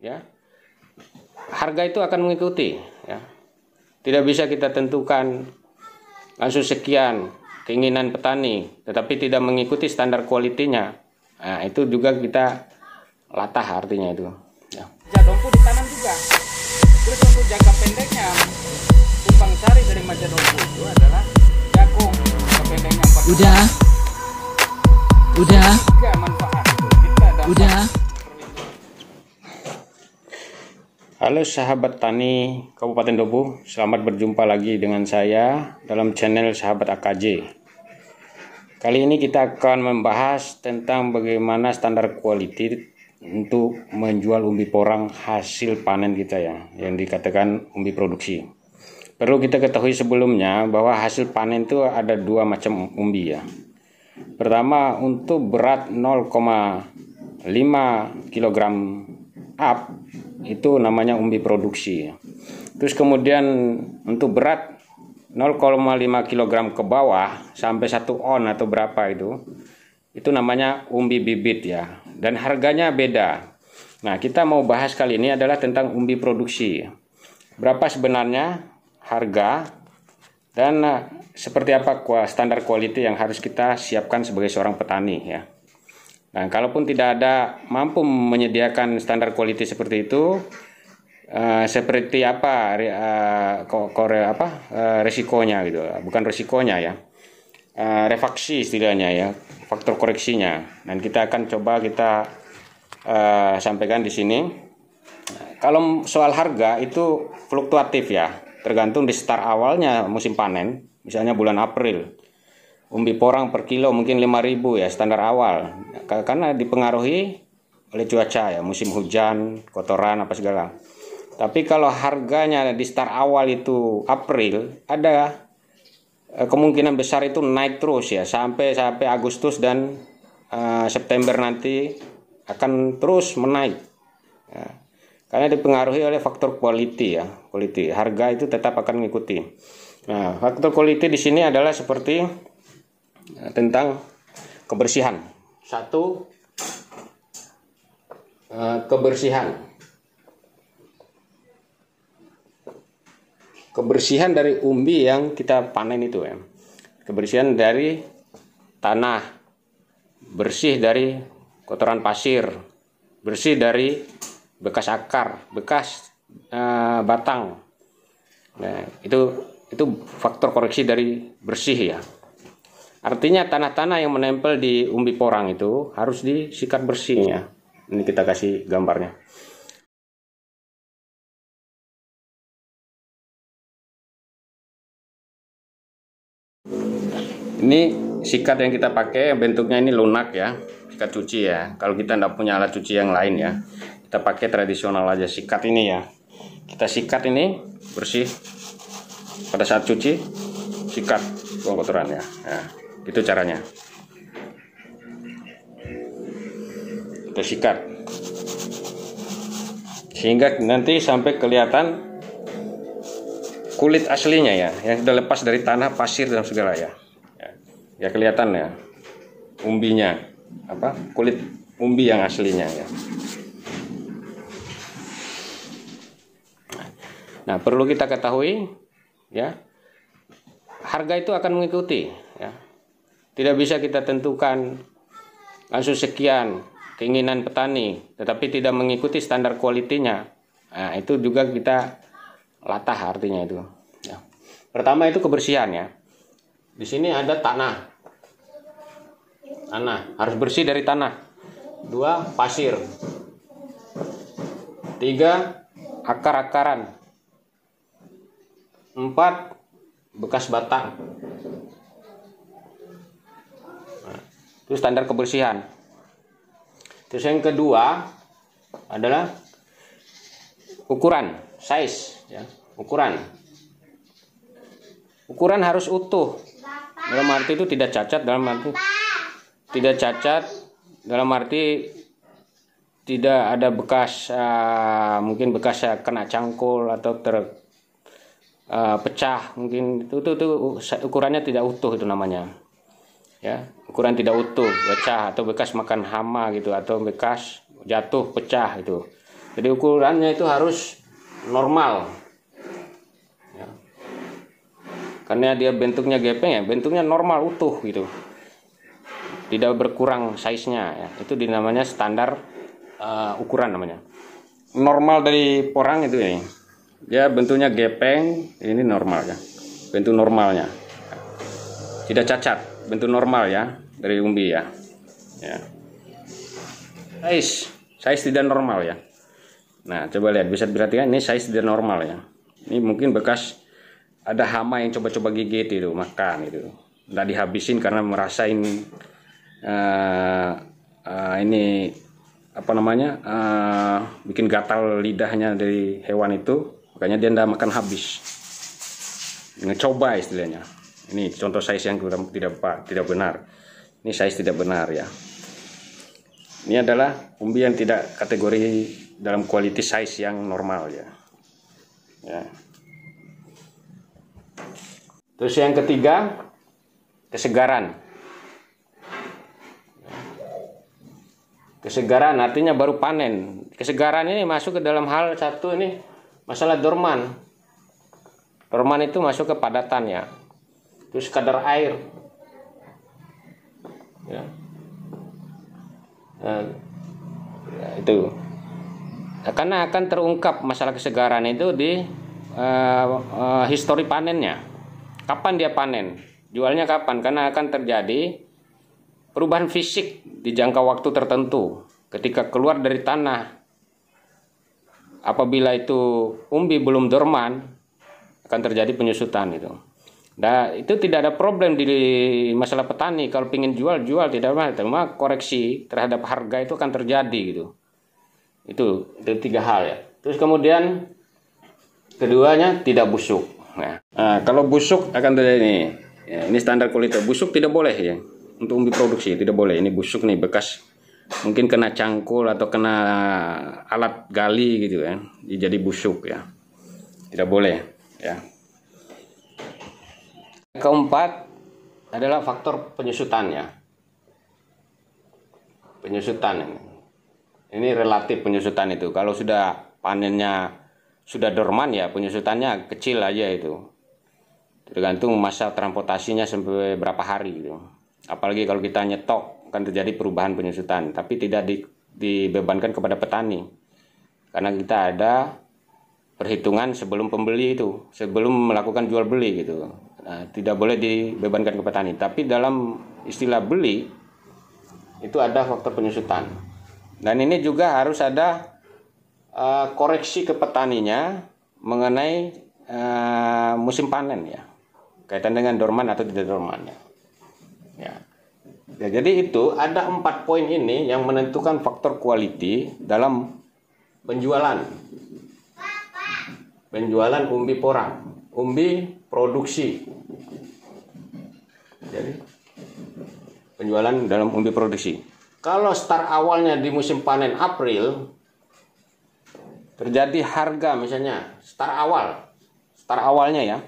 ya, harga itu akan mengikuti, ya. Tidak bisa kita tentukan langsung sekian keinginan petani, tetapi tidak mengikuti standar kualitinya. Nah, itu juga kita latah artinya itu. Ya. Jadompu ditanam juga. Terus untuk jangka pendeknya, tumpang sari dari Majadompu itu adalah jagung. Jangka pendeknya 4 Udah. Tiga manfaat itu. Kita dapat Udah. Halo sahabat tani Kabupaten Dopu, selamat berjumpa lagi dengan saya dalam channel Sahabat AKJ. Kali ini kita akan membahas tentang bagaimana standar quality untuk menjual umbi porang hasil panen kita ya, yang dikatakan umbi produksi. Perlu kita ketahui sebelumnya bahwa hasil panen itu ada dua macam umbi ya. Pertama, untuk berat 0,5 kg up itu namanya umbi produksi. Terus kemudian untuk berat 0,5 kg ke bawah sampai 1 on atau berapa itu namanya umbi bibit ya. Dan harganya beda. Nah, kita mau bahas kali ini adalah tentang umbi produksi. Berapa sebenarnya harga dan seperti apa standar quality yang harus kita siapkan sebagai seorang petani ya. Nah, kalaupun tidak ada mampu menyediakan standar quality seperti itu, seperti apa resikonya gitu, bukan resikonya ya, refaksi istilahnya ya, faktor koreksinya. Dan kita akan coba kita sampaikan di sini. Kalau soal harga itu fluktuatif ya, tergantung di start awalnya musim panen, misalnya bulan April. Umbi porang per kilo mungkin 5.000 ya standar awal, karena dipengaruhi oleh cuaca ya, musim hujan, kotoran apa segala. Tapi kalau harganya di start awal itu April, ada kemungkinan besar itu naik terus ya sampai Agustus dan September nanti akan terus menaik ya. Karena dipengaruhi oleh faktor quality ya, quality. Harga itu tetap akan mengikuti. Nah, faktor quality di sini adalah seperti tentang kebersihan. Satu, kebersihan. Kebersihan dari umbi yang kita panen itu ya. Kebersihan dari tanah, bersih dari kotoran pasir, bersih dari bekas akar, bekas batang. Nah, itu faktor koreksi dari bersih ya. Artinya tanah-tanah yang menempel di umbi porang itu harus disikat bersihnya. Ini kita kasih gambarnya. Ini sikat yang kita pakai bentuknya ini lunak ya, sikat cuci ya. Kalau kita tidak punya alat cuci yang lain ya, kita pakai tradisional aja sikat ini ya. Kita sikat ini bersih. Pada saat cuci, sikat buang kotoran ya. Nah, itu caranya. Kita sikat sehingga nanti sampai kelihatan kulit aslinya ya, yang sudah lepas dari tanah, pasir dan segala ya. Ya kelihatan ya umbinya, kulit umbi yang aslinya ya. Nah, perlu kita ketahui ya, harga itu akan mengikuti ya. Tidak bisa kita tentukan langsung sekian keinginan petani, tetapi tidak mengikuti standar kualitinya. Nah, itu juga kita latah artinya itu ya. Pertama itu kebersihan ya. Di sini ada tanah harus bersih dari tanah. 2, pasir. 3, akar-akaran. 4, bekas batang. Nah, itu standar kebersihan. Terus yang kedua adalah ukuran, size ya, ukuran harus utuh. Dalam arti itu tidak cacat, dalam arti tidak ada bekas, mungkin bekas kena cangkul atau pecah, mungkin itu ukurannya tidak utuh, itu namanya ya, ukuran tidak utuh, pecah atau bekas makan hama gitu, atau bekas jatuh pecah itu. Jadi ukurannya itu harus normal. Ya. Karena dia bentuknya gepeng ya, bentuknya normal utuh gitu. Tidak berkurang size-nya ya. Itu dinamanya standar ukuran namanya. Normal dari porang itu ya. Dia bentuknya gepeng, ini normal ya. Bentuk normalnya. Tidak cacat, bentuk normal ya dari umbi ya. Ya. Size tidak normal ya. Nah, coba lihat, bisa diperhatikan ini size tidak normal ya. Ini mungkin bekas ada hama yang coba-coba gigit itu, makan itu. Nggak dihabisin karena merasain ini apa namanya bikin gatal lidahnya dari hewan itu, makanya dia nggak makan habis. Ngecoba istilahnya. Ini contoh size yang tidak benar. Ini size tidak benar ya. Ini adalah umbi yang tidak kategori dalam quality size yang normal ya. Ya. Terus yang ketiga, kesegaran. Kesegaran artinya baru panen. Kesegaran ini masuk ke dalam hal satu ini masalah dorman. Dorman itu masuk ke padatan ya. Terus kadar air. Ya. Nah, itu. Karena akan terungkap masalah kesegaran itu di histori panennya. Kapan dia panen? Jualnya kapan? Karena akan terjadi perubahan fisik di jangka waktu tertentu ketika keluar dari tanah. Apabila itu umbi belum dorman, akan terjadi penyusutan itu. Nah, itu tidak ada problem di masalah petani. Kalau ingin jual tidak apa, cuma koreksi terhadap harga itu akan terjadi gitu. Itu tiga hal ya. Terus kemudian keduanya tidak busuk. Nah, kalau busuk akan terjadi ini. Ya, ini standar kualitas. Busuk tidak boleh ya. Untuk umbi produksi tidak boleh. Ini busuk nih, bekas mungkin kena cangkul atau kena alat gali gitu ya. Jadi busuk ya. Tidak boleh ya. Keempat adalah faktor penyusutan ya. Penyusutan ini relatif penyusutan itu. Kalau sudah panennya sudah dorman ya penyusutannya kecil aja itu. Tergantung masa transportasinya sampai berapa hari gitu. Apalagi kalau kita nyetok akan terjadi perubahan penyusutan, tapi tidak dibebankan kepada petani. Karena kita ada perhitungan sebelum pembeli itu, sebelum melakukan jual beli gitu. Nah, tidak boleh dibebankan ke petani, tapi dalam istilah beli itu ada faktor penyusutan. Dan ini juga harus ada koreksi ke petaninya mengenai musim panen ya, kaitan dengan dorman atau tidak dorman ya. Ya, jadi itu ada 4 poin ini yang menentukan faktor quality dalam penjualan umbi porang, umbi produksi. Jadi penjualan dalam umbi produksi. Kalau start awalnya di musim panen April, terjadi harga misalnya start awalnya ya.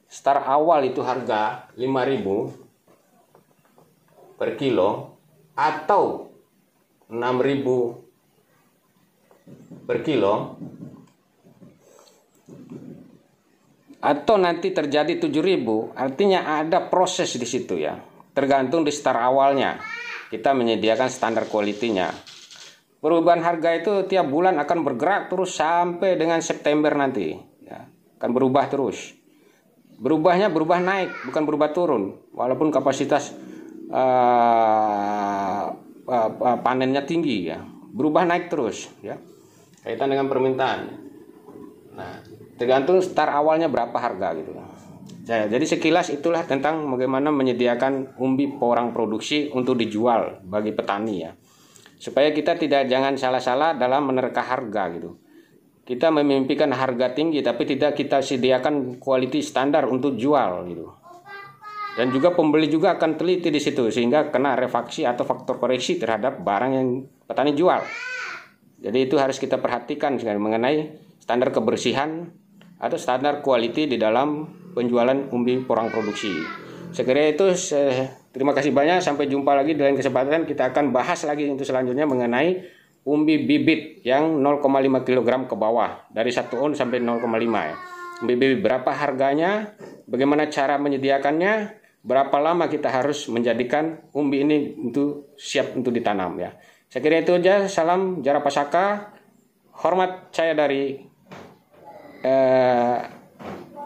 Start awal itu harga 5.000 per kilo atau 6.000 per kilo, atau nanti terjadi 7.000, artinya ada proses di situ ya. Tergantung di start awalnya. Kita menyediakan standar kualitinya. Perubahan harga itu tiap bulan akan bergerak terus sampai dengan September nanti. Ya, akan berubah terus. Berubah naik, bukan berubah turun. Walaupun kapasitas panennya tinggi ya, berubah naik terus ya. Kaitan dengan permintaan. Nah, tergantung start awalnya berapa harga gitu. Jadi sekilas itulah tentang bagaimana menyediakan umbi porang produksi untuk dijual bagi petani ya. Supaya kita jangan salah-salah dalam menerka harga gitu. Kita memimpikan harga tinggi tapi tidak kita sediakan quality standar untuk jual gitu. Dan juga pembeli juga akan teliti di situ sehingga kena refaksi atau faktor koreksi terhadap barang yang petani jual. Jadi itu harus kita perhatikan mengenai standar kebersihan atau standar quality di dalam penjualan umbi porang produksi. Sekiranya itu terima kasih banyak, sampai jumpa lagi di lain kesempatan. Kita akan bahas lagi untuk selanjutnya mengenai umbi bibit yang 0,5 kg ke bawah, dari 1 on sampai 0,5 ya. Umbi bibit berapa harganya, bagaimana cara menyediakannya, berapa lama kita harus menjadikan umbi ini untuk siap untuk ditanam ya. Saya kira itu aja. Salam Jarapasaka. Hormat saya dari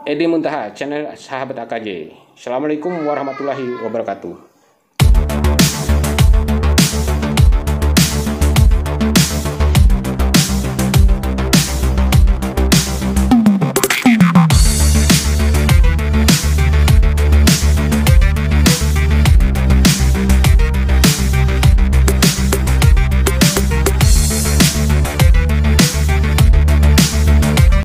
Edi Muntaha, channel Sahabat AKJ. Assalamualaikum warahmatullahi wabarakatuh.